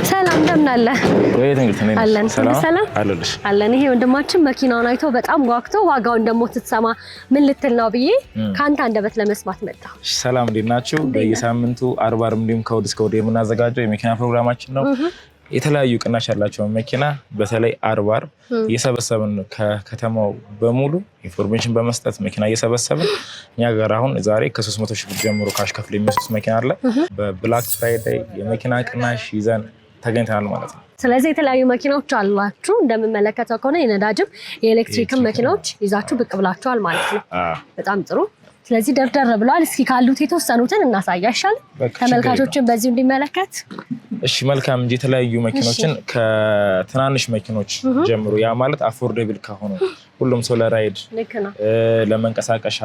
ሰላም እንደምን አለ? ወይ እንግዲህ ነኝ። ሰላም አለልሽ አለን። ይሄ ወንድማችን መኪናውን አይቶ በጣም ጓግቶ ዋጋውን ደግሞ ስትሰማ ምን ልትል ነው ብዬ ካንተ አንደበት ለመስማት መጣ። ሰላም እንዴት ናችሁ? በየሳምንቱ አርብ እንዲሁም ከእሑድ እስከ እሑድ የምናዘጋጀው የመኪና ፕሮግራማችን ነው። የተለያዩ ቅናሽ ያላቸው መኪና በተለይ አርብ እየሰበሰብን ከከተማው በሙሉ ኢንፎርሜሽን በመስጠት መኪና እየሰበሰብን እኛ ጋር አሁን ዛሬ ከ300 ሺህ ብር ጀምሮ ካሽ ከፍሎ የሚወስዱት መኪና አለ። በብላክ ፍራይዴይ የመኪና ቅናሽ ይዘን ተገኝተናል ማለት ነው። ስለዚህ የተለያዩ መኪናዎች አሏችሁ። እንደምመለከተው ከሆነ የነዳጅም የኤሌክትሪክም መኪናዎች ይዛችሁ ብቅ ብላችኋል ማለት ነው። በጣም ጥሩ። ስለዚህ ደርደር ብለዋል። እስኪ ካሉት የተወሰኑትን እናሳያሻል ተመልካቾችን በዚሁ እንዲመለከት። እሺ መልካም። እንጂ የተለያዩ መኪኖችን ከትናንሽ መኪኖች ጀምሮ ያ ማለት አፎርደብል ከሆኑ ሁሉም ሰው ለራይድ ለመንቀሳቀሻ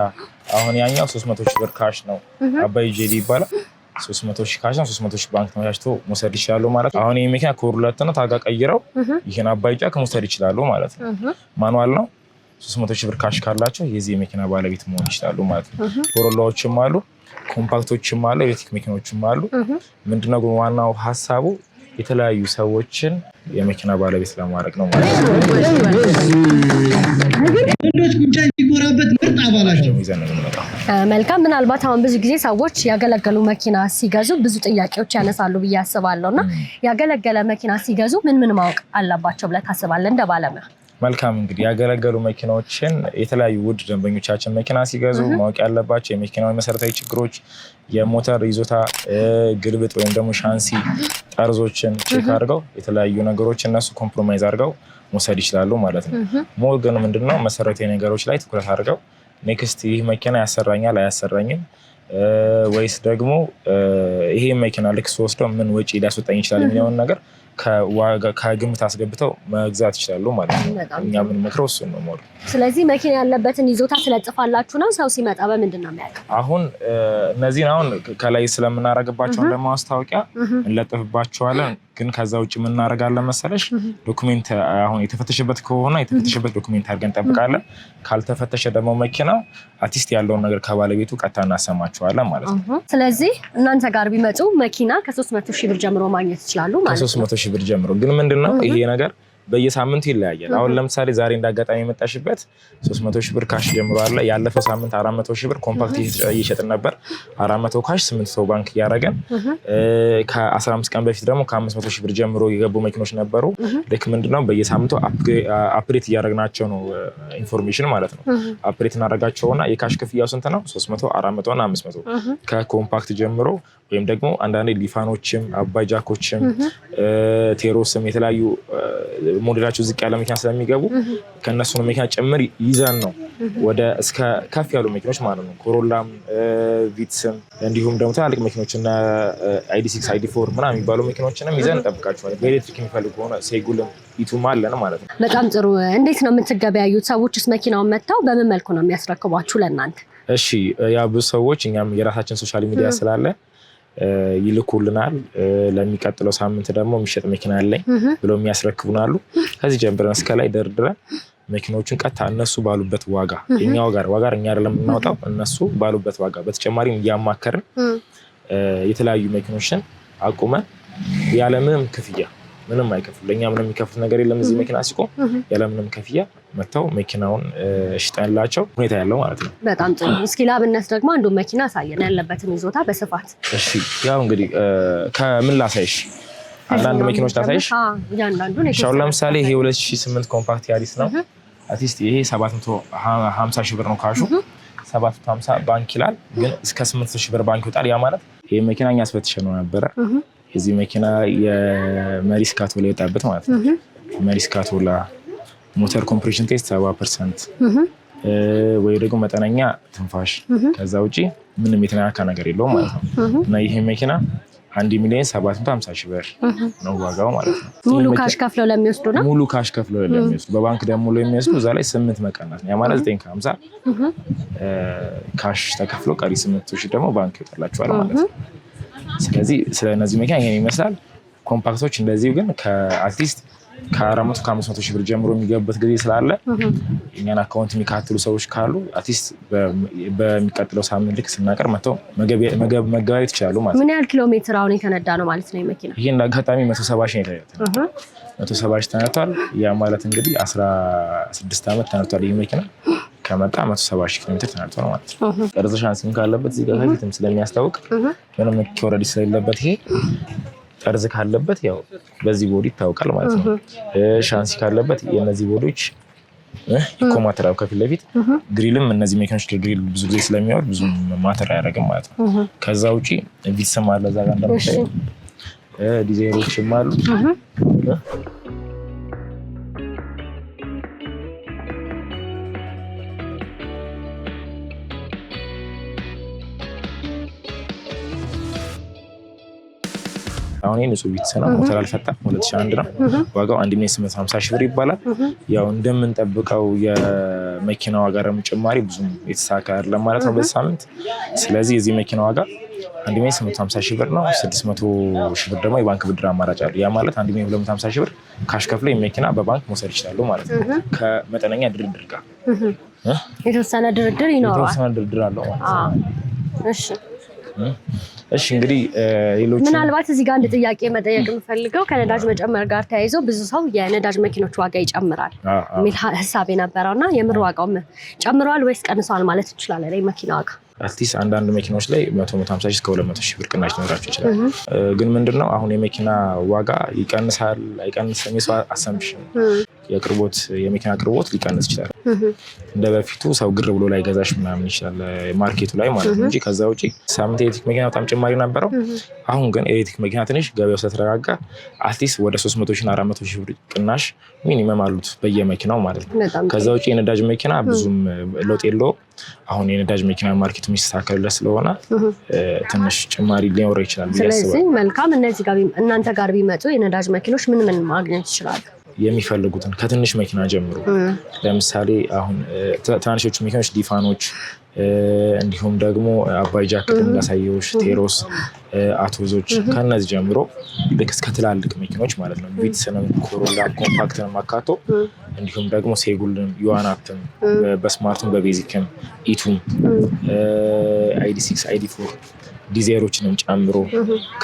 አሁን ያኛው 300 ሺህ ብር ካሽ ነው። አባይ ጄዲ ይባላል። 300 ሺህ ካሽ ነው። 300 ሺህ ባንክ ተመቻችቶ መውሰድ ይችላሉ ማለት ነው። አሁን ይሄ መኪና ኮሩለት ነው። ታጋ ቀይረው ይሄን አባይ ጃክ መውሰድ ይችላሉ ማለት ነው። ማኑዋል ነው። 300 ሺህ ብር ካሽ ካላቸው የዚህ የመኪና ባለቤት መሆን ይችላሉ ማለት ነው። ኮሮላዎችም አሉ፣ ኮምፓክቶችም አሉ፣ ኤሌክትሪክ መኪናዎችም አሉ። ምንድነው ግን ዋናው ሀሳቡ የተለያዩ ሰዎችን የመኪና ባለቤት ለማድረግ ነው ማለት ነው። ወንዶች ጉንጫ የሚጎራበት ምርጥ አባላቸው መልካም። ምናልባት አሁን ብዙ ጊዜ ሰዎች ያገለገሉ መኪና ሲገዙ ብዙ ጥያቄዎች ያነሳሉ ብዬ አስባለሁና ያገለገለ መኪና ሲገዙ ምን ማወቅ አለባቸው ብለህ ታስባለህ እንደ ባለሙያ? መልካም እንግዲህ ያገለገሉ መኪናዎችን የተለያዩ ውድ ደንበኞቻችን መኪና ሲገዙ ማወቅ ያለባቸው የመኪናው መሰረታዊ ችግሮች፣ የሞተር ይዞታ፣ ግልብጥ ወይም ደግሞ ሻንሲ ጠርዞችን ቼክ አድርገው የተለያዩ ነገሮች እነሱ ኮምፕሮማይዝ አድርገው መውሰድ ይችላሉ ማለት ነው። ሞር ግን ምንድነው መሰረታዊ ነገሮች ላይ ትኩረት አድርገው ኔክስት ይህ መኪና ያሰራኛል አያሰራኝም ወይስ ደግሞ ይሄ መኪና ልክ ወስደው ምን ወጪ ሊያስወጣኝ ይችላል የሚለውን ነገር ከግምት አስገብተው መግዛት ይችላሉ ማለት ነው። እኛ ምን መክረው እሱን ነው ሞር። ስለዚህ መኪና ያለበትን ይዞታ ስለጽፋላችሁ ነው ሰው ሲመጣ በምንድን ነው የሚያውቀው? አሁን እነዚህን አሁን ከላይ ስለምናረግባቸው ለማስታወቂያ እንለጥፍባቸዋለን። ግን ከዛ ውጭ ምን እናደርጋለን መሰለሽ? ዶክመንት አሁን የተፈተሸበት ከሆነ የተፈተሸበት ዶክመንት አድርገን እንጠብቃለን። ካልተፈተሸ ደግሞ መኪና አርቲስት ያለውን ነገር ከባለቤቱ ቀጥታ እናሰማቸዋለን ማለት ነው። ስለዚህ እናንተ ጋር ቢመጡ መኪና ከ300 ሺህ ብር ጀምሮ ማግኘት ይችላሉ ማለት ነው። ከ300 ሺህ ብር ጀምሮ ግን ምንድነው ይሄ ነገር በየሳምንቱ ይለያያል። አሁን ለምሳሌ ዛሬ እንዳጋጣሚ የመጣሽበት 300 ሺህ ብር ካሽ ጀምሮ አለ። ያለፈው ሳምንት 400 ሺህ ብር ኮምፓክት እየሸጥን ነበር። 400 ካሽ 8 ሰው ባንክ እያደረገን ከ15 ቀን በፊት ደግሞ ከ500 ሺህ ብር ጀምሮ የገቡ መኪኖች ነበሩ። ልክ ምንድነው በየሳምንቱ አፕዴት እያደረግናቸው ነው ኢንፎርሜሽን ማለት ነው። አፕዴት እናደርጋቸውና የካሽ ክፍያው ስንት ነው? 300፣ 400 እና 500 ከኮምፓክት ጀምሮ ወይም ደግሞ አንዳንዴ ሊፋኖችም አባጃኮችም ቴሮስም የተለያዩ ሞዴላቸው ዝቅ ያለ መኪና ስለሚገቡ ከነሱ ነው መኪና ጭምር ይዘን ነው ወደ እስከ ከፍ ያሉ መኪኖች ማለት ነው። ኮሮላም ቪትስም እንዲሁም ደግሞ ትላልቅ መኪኖችና ID6 ID4 ምናምን የሚባሉ መኪኖችንም ይዘን እንጠብቃቸዋለን። በኤሌክትሪክ የሚፈልጉ ሆነ ሴጉልም ኢቱም አለን ማለት ነው። በጣም ጥሩ። እንዴት ነው የምትገበያዩት? ሰዎችስ መኪናውን መጥተው በምን መልኩ ነው የሚያስረክቧችሁ ለእናንተ? እሺ ያ ብዙ ሰዎች እኛም የራሳችን ሶሻል ሚዲያ ስላለ ይልኩልናል። ለሚቀጥለው ሳምንት ደግሞ የሚሸጥ መኪና አለኝ ብለው የሚያስረክቡናሉ። ከዚህ ጀምረን እስከ ላይ ደርድረን መኪኖቹን ቀጥታ እነሱ ባሉበት ዋጋ የኛው ዋጋ እኛ አይደለም የምናወጣው እነሱ ባሉበት ዋጋ በተጨማሪም እያማከርን የተለያዩ መኪኖችን አቁመን ያለምንም ክፍያ ምንም አይከፍሉ ለኛ ምንም የሚከፍል ነገር የለም። እዚህ መኪና ሲቆም ያለምንም ክፍያ መተው መኪናውን ሽጠንላቸው ሁኔታ ያለው ማለት ነው። በጣም ጥሩ። እስኪ ላብነት ደግሞ አንዱ መኪና አሳየን ያለበትን ይዞታ በስፋት። እሺ ያው እንግዲህ ከምን ላሳይሽ? አንዳንድ መኪኖች ላሳይሽ። ያንዳንዱ ነው። ሻው ለምሳሌ ይሄ 2008 ኮምፓክት ያሪስ ነው። አርቲስት ይሄ 750 ሺህ ብር ነው ካሹ። 750 ባንክ ይላል ግን እስከ 800 ሺህ ብር ባንክ ይወጣል። ያ ማለት ይሄ መኪና እኛ አስፈትሸን ነው ነበረ። እዚህ መኪና የመሪስ ካቶላ የወጣበት ማለት ነው። መሪስ ካቶላ ሞተር ኮምፕሬሽን ቴስት 70% ወይ ደግሞ መጠነኛ ትንፋሽ ከዛ ውጪ ምንም የተናካ ነገር የለውም ማለት ነው። እና ይሄ መኪና 1,750,000 ብር ነው ዋጋው ማለት ነው። ሙሉ ካሽ ከፍለው ለሚወስዱ ነው። ሙሉ ካሽ ከፍለው ለሚወስዱ በባንክ ደግሞ ለሚወስዱ እዛ ላይ 8 መቀናት ነው። ያ ማለት 950 ካሽ ተከፍሎ ቀሪ 800 ደግሞ ባንክ ይወጣላችኋል ማለት ነው። ስለዚህ ስለነዚህ መኪና ይሄን ይመስላል። ኮምፓክቶች እንደዚሁ ግን ከአርቲስት ከ400 ከ500 ሺህ ብር ጀምሮ የሚገባበት ጊዜ ስላለ እኛን አካውንት የሚካትሉ ሰዎች ካሉ አትሊስት በሚቀጥለው ሳምንት ልክ ስናቀር መተው መገበያየት ይችላሉ ማለት ነው። ምን ያህል ኪሎ ሜትር አሁን የተነዳ ነው ማለት ነው መኪና? ይሄ እንዳጋጣሚ 170 ሺህ ነው 170 ሺህ ተነድቷል። ያ ማለት እንግዲህ 16 ዓመት ተነድቷል። ይሄ መኪና ከመጣ 170 ሺህ ኪሎ ሜትር ተነድቷል ማለት ነው። ቀርጽ ሻንሲም ካለበት እዚህ ጋር ከፊትም ስለሚያስታውቅ ምንም ኦልሬዲ ስለሌለበት ይሄ ጠርዝ ካለበት ያው በዚህ ቦዲ ይታወቃል ማለት ነው። ሻንሲ ካለበት የነዚህ ቦዲዎች ይኮማተራል ከፊት ለፊት ግሪልም እነዚህ መኪኖች ከግሪል ብዙ ጊዜ ስለሚያወር ብዙ ማተር አያደርግም ማለት ነው። ከዛ ውጪ ቪትስም አለ እዛ ጋር እንደምታዩ ዲዛይሮችም አሉ። አሁን ይሄ ንጹህ ቪትስ ነው። ሞተር አልፈታም 2001 ነው። ዋጋው 1,850 ሺህ ብር ይባላል። ያው እንደምንጠብቀው የመኪና ዋጋ ጭማሪ ብዙም የተሳካ አይደለም ማለት ነው በዚህ ሳምንት። ስለዚህ የዚህ መኪና ዋጋ 1,850 ሺህ ብር ነው። 600 ሺህ ብር ደግሞ የባንክ ብድር አማራጭ አለ። ያ ማለት 1,250 ሺህ ብር ካሽ ከፍለው የመኪና በባንክ መውሰድ ይችላሉ ማለት ነው። ከመጠነኛ ድርድር ጋር የተወሰነ ድርድር ይኖራል። የተወሰነ ድርድር አለው ማለት ነው። እሺ እሺ እንግዲህ ሌሎች ምናልባት እዚህ ጋር አንድ ጥያቄ መጠየቅ የምፈልገው ከነዳጅ መጨመር ጋር ተያይዞ ብዙ ሰው የነዳጅ መኪኖች ዋጋ ይጨምራል የሚል ሀሳብ የነበረውና የምር ዋጋው ጨምሯል ወይስ ቀንሷል ማለት እንችላለን? መኪና ዋጋ አትሊስት አንዳንድ መኪናዎች ላይ 150 ሺህ እስከ 200 ሺህ ብር ቅናሽ ሊኖራቸው ይችላል። ግን ምንድነው አሁን የመኪና ዋጋ ይቀንሳል አይቀንስም የሚለው አሰምፕሽን የቅርቦት የመኪና ቅርቦት ሊቀንስ ይችላል። እንደ በፊቱ ሰው ግር ብሎ ላይ ገዛሽ ምናምን ይችላል ማርኬቱ ላይ ማለት ነው እንጂ ከዛ ውጪ ሳምንት ኤሌክትሪክ መኪና በጣም ጭማሪ ነበረው። አሁን ግን ኤሌክትሪክ መኪና ትንሽ ገበያው ስለተረጋጋ አትሊስት ወደ 300 ሺህ እና 400 ሺህ ብር ቅናሽ ሚኒመም አሉት በየመኪናው ማለት ነው። ከዛ ውጪ የነዳጅ መኪና ብዙም ለውጥ የለውም። አሁን የነዳጅ መኪና ማርኬቱ የሚስተካከልለት ስለሆነ ትንሽ ጭማሪ ሊኖር ይችላል። ስለዚህ መልካም እነዚህ ጋር እናንተ ጋር ቢመጡ የነዳጅ መኪኖች ምን ማግኘት ይችላሉ? የሚፈልጉትን ከትንሽ መኪና ጀምሮ ለምሳሌ አሁን ትናንሾቹ መኪኖች ዲፋኖች እንዲሁም ደግሞ አባይ ጃክት እንዳሳየውሽ ቴሮስ አቶዞች ከነዚህ ጀምሮ ልክ እስከ ትላልቅ መኪኖች ማለት ነው። ቪትስንም ኮሮላ ኮምፓክትንም አካቶ እንዲሁም ደግሞ ሴጉልንም ዩዋናፕም በስማርቱም በቤዚክም ኢቱም ID6 ID4 ዲዛይሮችንም ጨምሮ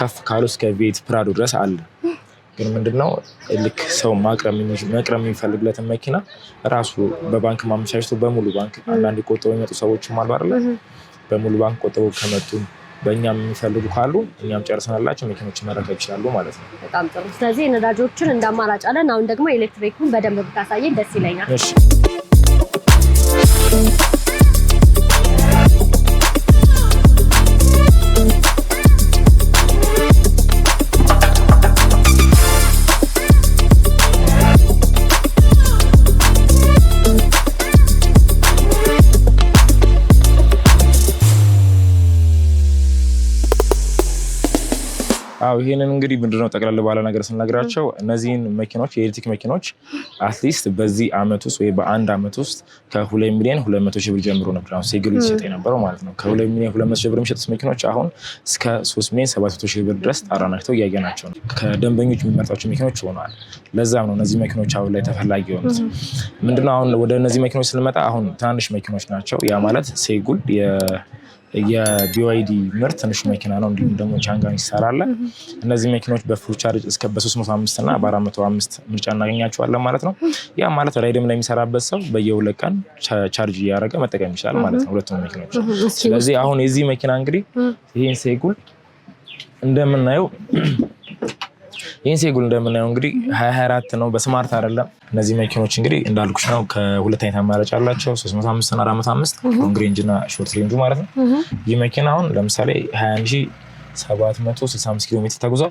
ከፍ ካሉ እስከ ቬት ፕራዶ ድረስ አለ። ግን ምንድነው ልክ ሰው ማቅረብ የሚፈልግለትን መኪና ራሱ በባንክ ማመቻቸቱ በሙሉ ባንክ አንዳንድ ቆጥበው የሚመጡ ሰዎችም አሉ አይደል? በሙሉ ባንክ ቆጥበው ከመጡ በእኛም የሚፈልጉ ካሉ እኛም ጨርሰናላቸው መኪኖችን መረከብ ይችላሉ ማለት ነው። በጣም ጥሩ። ስለዚህ ነዳጆችን እንዳማራጭ አለን። አሁን ደግሞ ኤሌክትሪኩን በደንብ ብታሳየን ደስ ይለኛል። እሺ ይሄንን እንግዲህ ምንድነው ጠቅላላ ባለ ነገር ስንነግራቸው እነዚህን መኪኖች የኤሌክትሪክ መኪኖች አትሊስት በዚህ አመት ውስጥ ወይ በአንድ አመት ውስጥ ከ2 ሚሊዮን 200 ሺህ ብር ጀምሮ ነበር አሁን ሴግል ይሰጥ የነበረው ማለት ነው። ከ2 ሚሊዮን 200 ሺህ ብር የሚሸጡት መኪኖች አሁን እስከ 3 ሚሊዮን 700 ሺህ ብር ድረስ ጣራ ነክተው እያየናቸው ነው። ከደንበኞች የሚመርጧቸው መኪኖች ሆነዋል። ለዛም ነው እነዚህ መኪኖች አሁን ላይ ተፈላጊ የሆኑት። ምንድነው አሁን ወደ እነዚህ መኪኖች ስንመጣ አሁን ትናንሽ መኪኖች ናቸው። ያ ማለት ሴጉል የቢዋይዲ ምርት ትንሹ መኪና ነው። እንዲሁም ደግሞ ቻንጋን ይሰራል። እነዚህ መኪኖች በፉል ቻርጅ እስከ በ305 እና በ405 ምርጫ እናገኛቸዋለን ማለት ነው። ያ ማለት ራይድም ላይ የሚሰራበት ሰው በየ2 ቀን ቻርጅ እያደረገ መጠቀም ይችላል ማለት ነው ሁለቱም መኪኖች። ስለዚህ አሁን የዚህ መኪና እንግዲህ ይህን ሴጉል እንደምናየው እንግዲህ 2024 ነው፣ በስማርት አይደለም። እነዚህ መኪኖች እንግዲህ እንዳልኩሽ ነው ከሁለት አይነት አማራጭ አላቸው 305 እና 405 ሎንግ ሬንጅ እና ሾርት ሬንጁ ማለት ነው። ይህ መኪና አሁን ለምሳሌ 21765 ኪሎ ሜትር ተጉዟል።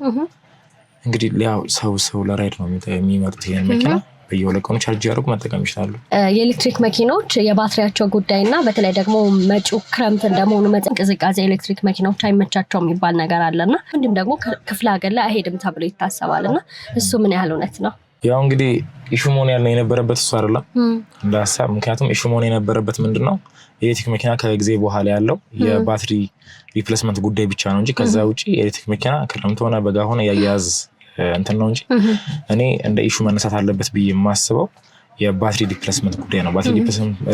እንግዲህ ያው ሰው ለራይድ ነው የሚመጡት ይሄን መኪና በየ2 ቀኑ ቻርጅ ያደርጉ መጠቀም ይችላሉ። የኤሌክትሪክ መኪኖች የባትሪያቸው ጉዳይና በተለይ ደግሞ መጪው ክረምት እንደመሆኑ መጠን ቅዝቃዜ ኤሌክትሪክ መኪኖች አይመቻቸውም የሚባል ነገር አለና እንዲሁም ደግሞ ክፍለ ሀገር ላይ አይሄድም ተብሎ ይታሰባልና እሱ ምን ያህል እውነት ነው? ያው እንግዲህ ኢሹ መሆን የነበረበት እሱ አይደለም እንደ ሀሳብ። ምክንያቱም ኢሹ መሆን የነበረበት ምንድነው የኤሌክትሪክ መኪና ከጊዜ በኋላ ያለው የባትሪ ሪፕሌስመንት ጉዳይ ብቻ ነው እንጂ ከዛ ውጪ የኤሌክትሪክ መኪና ክረምት ሆነ በጋ ሆነ ያያያዝ እንትን ነው እንጂ እኔ እንደ ኢሹ መነሳት አለበት ብዬ የማስበው የባትሪ ሪፕሌስመንት ጉዳይ ነው። ባትሪ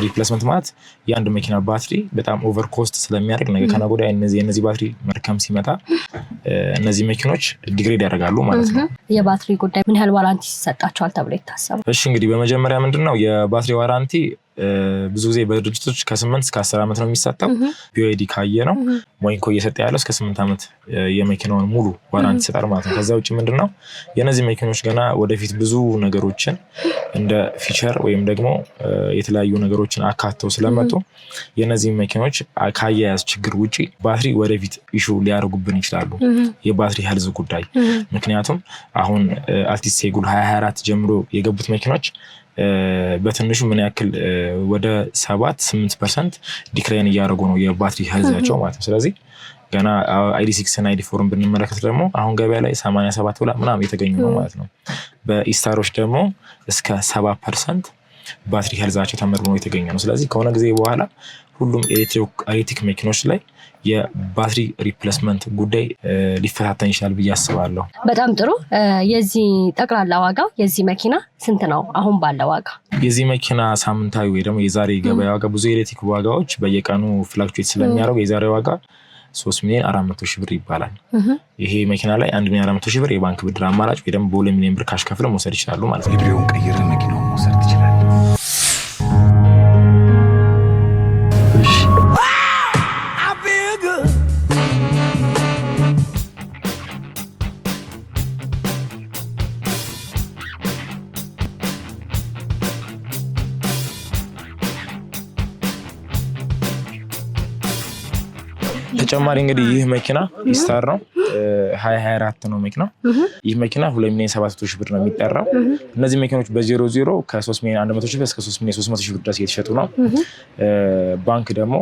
ሪፕሌስመንት ማለት የአንድ መኪና ባትሪ በጣም ኦቨር ኮስት ስለሚያደርግ ነገ ከነገ ወዲያ እነዚህ ባትሪ መርከም ሲመጣ እነዚህ መኪኖች ዲግሬድ ያደርጋሉ ማለት ነው። የባትሪ ጉዳይ ምን ያህል ዋራንቲ ይሰጣቸዋል ተብሎ ይታሰባል? እሺ እንግዲህ በመጀመሪያ ምንድነው የባትሪ ዋራንቲ ብዙ ጊዜ በድርጅቶች ከ8 እስከ 10 ዓመት ነው የሚሰጠው። ቢኦዲ ካየ ነው ሞይንኮ እየሰጠ ያለው እስከ 8 ዓመት የመኪናውን ሙሉ ዋራንቲ ይሰጣል ማለት ነው። ከዛ ውጭ ምንድነው የነዚህ መኪኖች ገና ወደፊት ብዙ ነገሮችን እንደ ፊቸር ወይም ደግሞ የተለያዩ ነገሮችን አካተው ስለመጡ የነዚህ መኪኖች ካያያዝ ችግር ውጪ ባትሪ ወደፊት ኢሹ ሊያደርጉብን ይችላሉ። የባትሪ ሄልዝ ጉዳይ ምክንያቱም አሁን አልቲስ ሴጉል 2024 ጀምሮ የገቡት መኪኖች በትንሹ ምን ያክል ወደ 7-8% ዲክላይን እያደረጉ ነው የባትሪ ሄልዛቸው ማለት ነው። ስለዚህ ገና ID6 እና ID4 ብንመለከት ደግሞ አሁን ገበያ ላይ 87 ብላ ምናምን የተገኙ ነው ማለት ነው። በኢስታሮች ደግሞ እስከ 70% ባትሪ ሄልዛቸው ተመርምሮ የተገኘ ነው። ስለዚህ ከሆነ ጊዜ በኋላ ሁሉም ኤሌክትሪክ መኪኖች ላይ የባትሪ ሪፕሌስመንት ጉዳይ ሊፈታተን ይችላል ብዬ አስባለሁ። በጣም ጥሩ። የዚህ ጠቅላላ ዋጋው የዚህ መኪና ስንት ነው አሁን ባለው ዋጋ? የዚህ መኪና ሳምንታዊ ወይ ደግሞ የዛሬ ገበያ ዋጋ ብዙ ኤሌክትሪክ ዋጋዎች በየቀኑ ፍላክቹዌት ስለሚያደርጉ የዛሬ ዋጋ 3,400,000 ብር ይባላል። ይሄ መኪና ላይ 1,400,000 ብር የባንክ ብድር አማራጭ ወይ ደግሞ በ2 ሚሊዮን ብር ካሽ ከፍለ መውሰድ ይችላሉ ማለት ነው። ሊብሬውን ቀይረ መኪናውን መውሰድ ትችላለህ። ተጨማሪ እንግዲህ ይህ መኪና ኢስታር ነው 2024 ነው መኪናው። ይህ መኪና 2,700,000 ብር ነው የሚጠራው። እነዚህ መኪኖች በ00 ከ3,100,000 ብር እስከ 3,300,000 ብር ድረስ እየተሸጡ ነው። ባንክ ደግሞ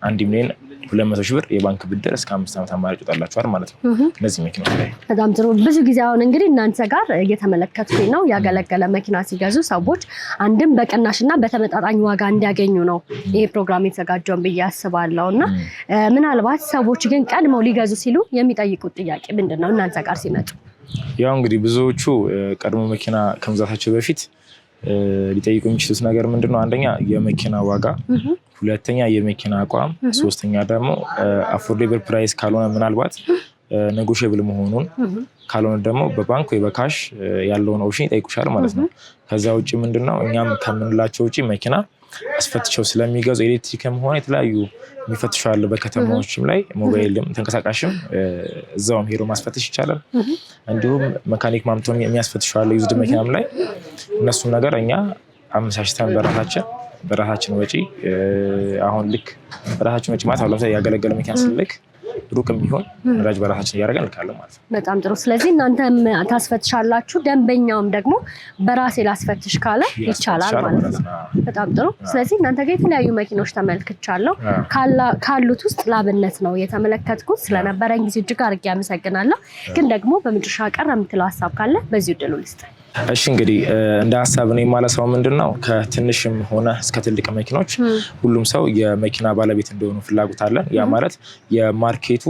1,200,000 ብር የባንክ ብድር እስከ 5 ዓመት አማራጭ ይወጣላችኋል ማለት ነው እነዚህ መኪኖች ላይ። በጣም ጥሩ። ብዙ ጊዜ አሁን እንግዲህ እናንተ ጋር እየተመለከትኩኝ ነው ያገለገለ መኪና ሲገዙ ሰዎች አንድም በቅናሽና በተመጣጣኝ ዋጋ እንዲያገኙ ነው ይሄ ፕሮግራም የተዘጋጀውን ብዬ አስባለሁ። እና ምናልባት ሰዎች ግን ቀድመው ሊገዙ ሲሉ የሚጠይቁት ጥያቄ ምንድነው እናንተ ጋር ሲመጡ? ያው እንግዲህ ብዙዎቹ ቀድሞ መኪና ከመግዛታቸው በፊት ሊጠይቁ የሚችሉት ነገር ምንድነው? አንደኛ የመኪና ዋጋ፣ ሁለተኛ የመኪና አቋም፣ ሶስተኛ ደግሞ አፎርዴብል ፕራይስ ካልሆነ ምናልባት ኔጎሽብል መሆኑን ካልሆነ ደግሞ በባንክ ወይ በካሽ ያለውን ኦፕሽን ይጠይቁሻል ማለት ነው። ከዛ ውጪ ምንድነው እኛም ከምንላቸው ውጪ መኪና አስፈትሸው ስለሚገዙ ኤሌክትሪክም ሆነ የተለያዩ የሚፈትሸው አለ በከተማዎችም ላይ ሞባይልም ተንቀሳቃሽም እዛውም ሄዶ ማስፈትሽ ይቻላል። እንዲሁም መካኒክ ማምቶ የሚያስፈትሸው አለ ዩዝድ መኪናም ላይ እነሱን ነገር እኛ አመቻችተን በራሳችን ወጪ አሁን ልክ በራሳችን ወጪ ማለት አሁን ለምሳሌ ያገለገለ መኪና ስልክ ሩቅም ቢሆን ነዳጅ በራሳችን እያደረግን እንልካለን ማለት ነው። በጣም ጥሩ። ስለዚህ እናንተም ታስፈትሻላችሁ፣ ደንበኛውም ደግሞ በራሴ ላስፈትሽ ካለ ይቻላል ማለት ነው። በጣም ጥሩ። ስለዚህ እናንተ ጋር የተለያዩ መኪኖች ተመልክቻለሁ። ካሉት ውስጥ ላብነት ነው የተመለከትኩት። ስለነበረኝ ጊዜ እጅግ አድርጌ አመሰግናለሁ። ግን ደግሞ በመጨረሻ ቀር የምትለው ሀሳብ ካለ በዚሁ እድሉ ልስጥ። እሺ እንግዲህ እንደ ሀሳብ ነው የማለሳው ምንድነው ከትንሽም ሆነ እስከ ትልቅ መኪኖች ሁሉም ሰው የመኪና ባለቤት እንደሆኑ ፍላጎት አለን። ያ ማለት የማርኬቱ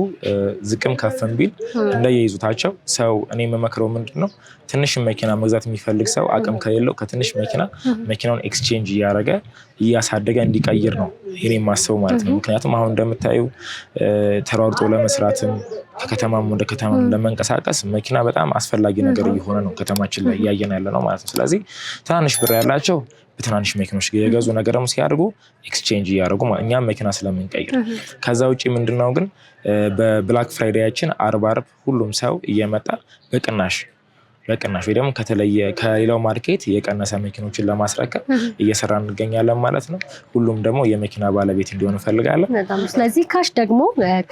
ዝቅም ከፍም ቢል እንደየይዙታቸው ሰው እኔ የምመክረው ምንድነው ትንሽ መኪና መግዛት የሚፈልግ ሰው አቅም ከሌለው ከትንሽ መኪናውን ኤክስቼንጅ እያደረገ እያሳደገ እንዲቀይር ነው ይሄን የማስበው ማለት ነው። ምክንያቱም አሁን እንደምታዩ ተሯርጦ ለመስራትም ከከተማም ወደ ከተማም ለመንቀሳቀስ መኪና በጣም አስፈላጊ ነገር እየሆነ ነው ከተማችን ላይ እያየን ያለ ነው ማለት ነው። ስለዚህ ትናንሽ ብር ያላቸው በትናንሽ መኪኖች የገዙ ነገር ደግሞ ሲያደርጉ ኤክስቼንጅ እያደረጉ እኛም መኪና ስለምንቀይር። ከዛ ውጭ ምንድነው ግን በብላክ ፍራይዴያችን አርብ ሁሉም ሰው እየመጣ በቅናሽ ወይ ደግሞ ከሌላው ማርኬት የቀነሰ መኪኖችን ለማስረከብ እየሰራ እንገኛለን ማለት ነው። ሁሉም ደግሞ የመኪና ባለቤት እንዲሆን እንፈልጋለን። ስለዚህ ካሽ ደግሞ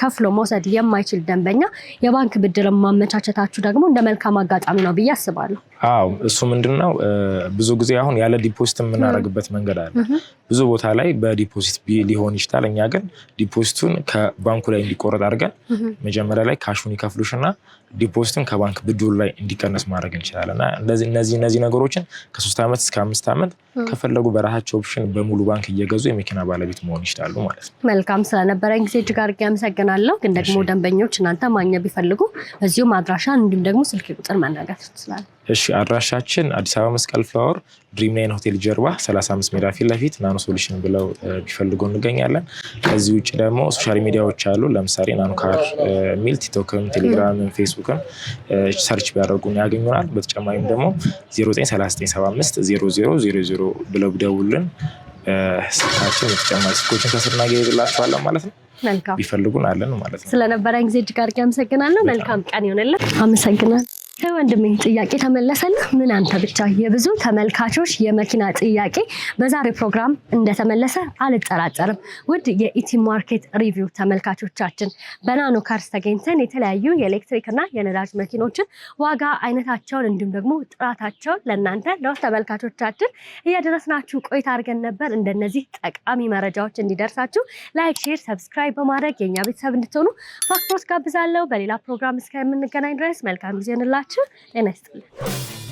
ከፍሎ መውሰድ የማይችል ደንበኛ የባንክ ብድር ማመቻቸታችሁ ደግሞ እንደ መልካም አጋጣሚ ነው ብዬ አስባለሁ። አዎ እሱ ምንድነው ብዙ ጊዜ አሁን ያለ ዲፖዚት የምናደርግበት መንገድ አለ። ብዙ ቦታ ላይ በዲፖዚት ሊሆን ይችላል። እኛ ግን ዲፖዚቱን ከባንኩ ላይ እንዲቆረጥ አድርገን መጀመሪያ ላይ ካሹን ይከፍሉሽና ዲፖዚትን ከባንክ ብድሩ ላይ እንዲቀነስ ማድረግ እንችላለን እና እነዚህ ነገሮችን ከ3 ዓመት እስከ 5 ዓመት ከፈለጉ በራሳቸው ኦፕሽን በሙሉ ባንክ እየገዙ የመኪና ባለቤት መሆን ይችላሉ ማለት ነው። መልካም ስለነበረኝ ጊዜ እጅግ አድርጌ አመሰግናለሁ። ግን ደግሞ ደንበኞች እናንተ ማግኘት ቢፈልጉ በዚሁ አድራሻ እንዲሁም ደግሞ ስልክ ቁጥር መናገር ትችላላችሁ። እሺ አድራሻችን አዲስ አበባ መስቀል ፍላወር ድሪም ናይን ሆቴል ጀርባ 35 ሜዳ ፊት ለፊት ናኖ ሶሉሽን ብለው ቢፈልጉ እንገኛለን። ከዚህ ውጭ ደግሞ ሶሻል ሚዲያዎች አሉ። ለምሳሌ ናኖ ካር ሚል ቲክቶክም ቴሌግራምም ፌስቡክም ሰርች ቢያደርጉን ያገኙናል። በተጨማሪም ደግሞ 0939750000 ብለው ቢደውሉልን ስልካችን የተጨማሪ ስልኮችን ከስር እናገኝላችኋለን ማለት ነው። መልካም ቢፈልጉን አለን ማለት ነው። ስለነበረኝ ጊዜ እጅግ አድርጌ አመሰግናለሁ። መልካም ቀን ይሁንልን። አመሰግናለሁ። ወንድሜ ጥያቄ ተመለሰልህ? ምን አንተ ብቻ የብዙ ተመልካቾች የመኪና ጥያቄ በዛሬ ፕሮግራም እንደተመለሰ አልጠራጠርም። ውድ የኢቲ ማርኬት ሪቪው ተመልካቾቻችን በናኖ ካርስ ተገኝተን የተለያዩ የኤሌክትሪክ እና የነዳጅ መኪኖችን ዋጋ፣ አይነታቸውን እንዲሁም ደግሞ ጥራታቸውን ለእናንተ ለውስጥ ተመልካቾቻችን እያደረስናችሁ ቆይታ አድርገን ነበር። እንደነዚህ ጠቃሚ መረጃዎች እንዲደርሳችሁ ላይክ፣ ሼር፣ ሰብስክራይብ በማድረግ የኛ ቤተሰብ እንድትሆኑ በአክብሮት ጋብዛለሁ። በሌላ ፕሮግራም እስከምንገናኝ ድረስ መልካም ጊዜ እንላችሁ። ጤና ይስጥልኝ።